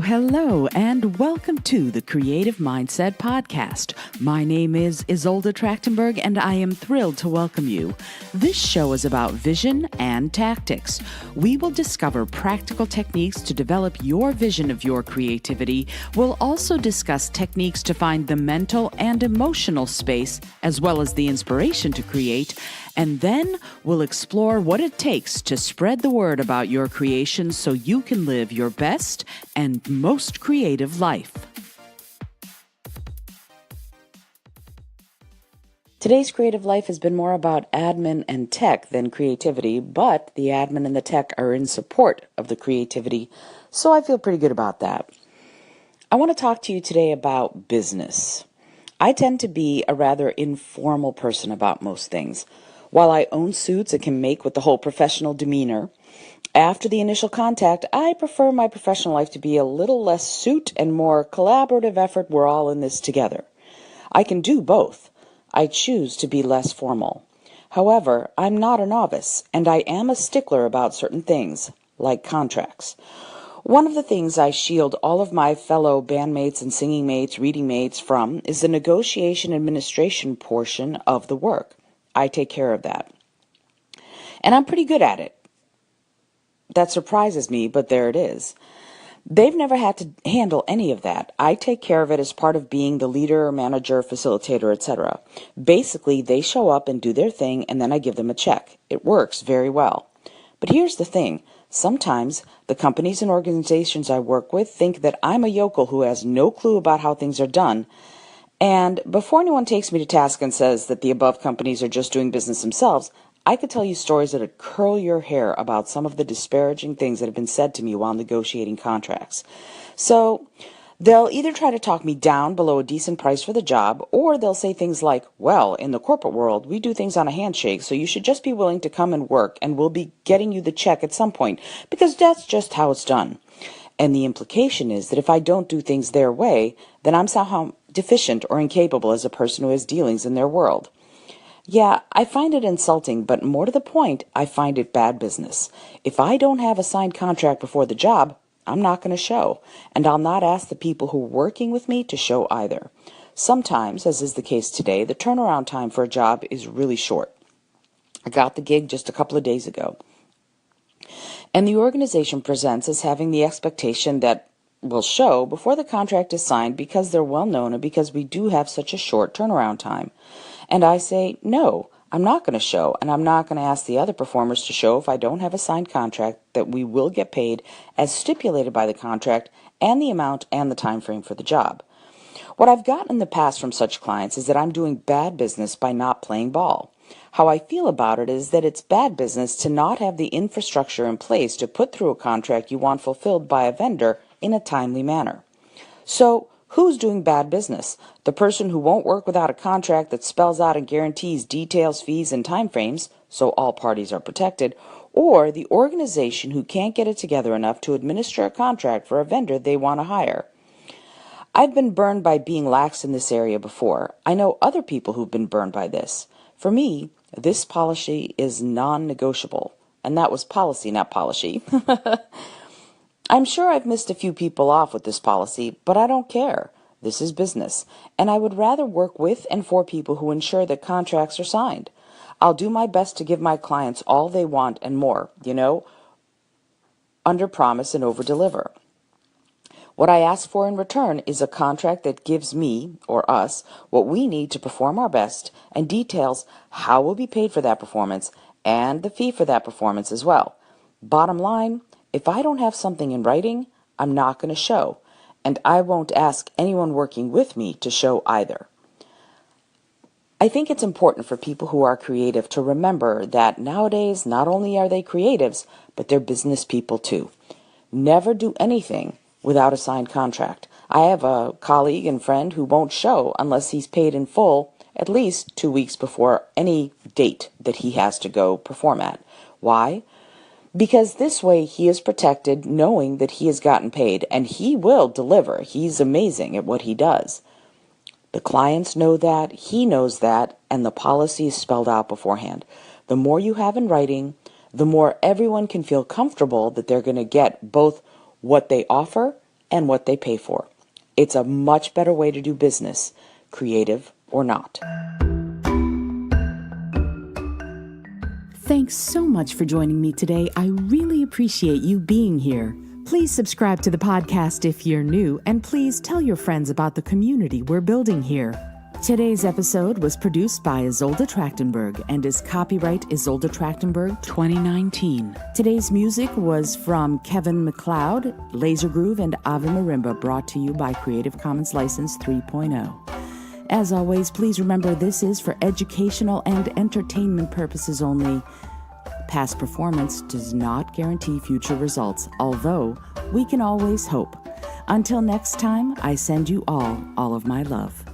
Hello, and welcome to the Creative Mindset Podcast. My name is Isolde Trachtenberg, and I am thrilled to welcome you. This show is about vision and tactics. We will discover practical techniques to develop your vision of your creativity. We'll also discuss techniques to find the mental and emotional space, as well as the inspiration to create. And then we'll explore what it takes to spread the word about your creations so you can live your best and most creative life. Today's creative life has been more about admin and tech than creativity, but the admin and the tech are in support of the creativity, so I feel pretty good about that. I want to talk to you today about business. I tend to be a rather informal person about most things. While I own suits and can make with the whole professional demeanor, after the initial contact, I prefer my professional life to be a little less suit and more collaborative effort. We're all in this together. I can do both. I choose to be less formal. However, I'm not a novice, and I am a stickler about certain things, like contracts. One of the things I shield all of my fellow bandmates and singing mates, reading mates from is the negotiation administration portion of the work. I take care of that. And I'm pretty good at it. That surprises me, but there it is. They've never had to handle any of that. I take care of it as part of being the leader, manager, facilitator, etc. Basically, they show up and do their thing, and then I give them a check. It works very well. But here's the thing. Sometimes the companies and organizations I work with think that I'm a yokel who has no clue about how things are done. And before anyone takes me to task and says that the above companies are just doing business themselves, I could tell you stories that would curl your hair about some of the disparaging things that have been said to me while negotiating contracts. So they'll either try to talk me down below a decent price for the job, or they'll say things like, well, in the corporate world, we do things on a handshake, so you should just be willing to come and work, and we'll be getting you the check at some point, because that's just how it's done. And the implication is that if I don't do things their way, then I'm somehow deficient or incapable as a person who has dealings in their world. Yeah, I find it insulting, but more to the point, I find it bad business. If I don't have a signed contract before the job, I'm not going to show, and I'll not ask the people who are working with me to show either. Sometimes, as is the case today, the turnaround time for a job is really short. I got the gig just a couple of days ago. And the organization presents as having the expectation that will show before the contract is signed because they're well known and because we do have such a short turnaround time. And I say, no, I'm not going to show, and I'm not going to ask the other performers to show if I don't have a signed contract that we will get paid as stipulated by the contract and the amount and the time frame for the job. What I've gotten in the past from such clients is that I'm doing bad business by not playing ball. How I feel about it is that it's bad business to not have the infrastructure in place to put through a contract you want fulfilled by a vendor in a timely manner. So, who's doing bad business? The person who won't work without a contract that spells out and guarantees details, fees, and timeframes, so all parties are protected, or the organization who can't get it together enough to administer a contract for a vendor they want to hire? I've been burned by being lax in this area before. I know other people who've been burned by this. For me, this policy is non-negotiable. And that was policy, not policy. I'm sure I've missed a few people off with this policy, but I don't care. This is business, and I would rather work with and for people who ensure that contracts are signed. I'll do my best to give my clients all they want and more, under promise and over deliver. What I ask for in return is a contract that gives me, or us, what we need to perform our best and details how we'll be paid for that performance and the fee for that performance as well. Bottom line, if I don't have something in writing, I'm not going to show, and I won't ask anyone working with me to show either. I think it's important for people who are creative to remember that nowadays not only are they creatives, but they're business people too. Never do anything without a signed contract. I have a colleague and friend who won't show unless he's paid in full at least 2 weeks before any date that he has to go perform at. Why? Because this way he is protected knowing that he has gotten paid, and he will deliver. He's amazing at what he does. The clients know that, he knows that, and the policy is spelled out beforehand. The more you have in writing, the more everyone can feel comfortable that they're going to get both what they offer and what they pay for. It's a much better way to do business, creative or not. Thanks so much for joining me today. I really appreciate you being here. Please subscribe to the podcast if you're new, and please tell your friends about the community we're building here. Today's episode was produced by Isolde Trachtenberg and is copyright Isolde Trachtenberg 2019. Today's music was from Kevin MacLeod, Laser Groove, and Ave Marimba, brought to you by Creative Commons License 3.0. As always, please remember this is for educational and entertainment purposes only. Past performance does not guarantee future results, although we can always hope. Until next time, I send you all of my love.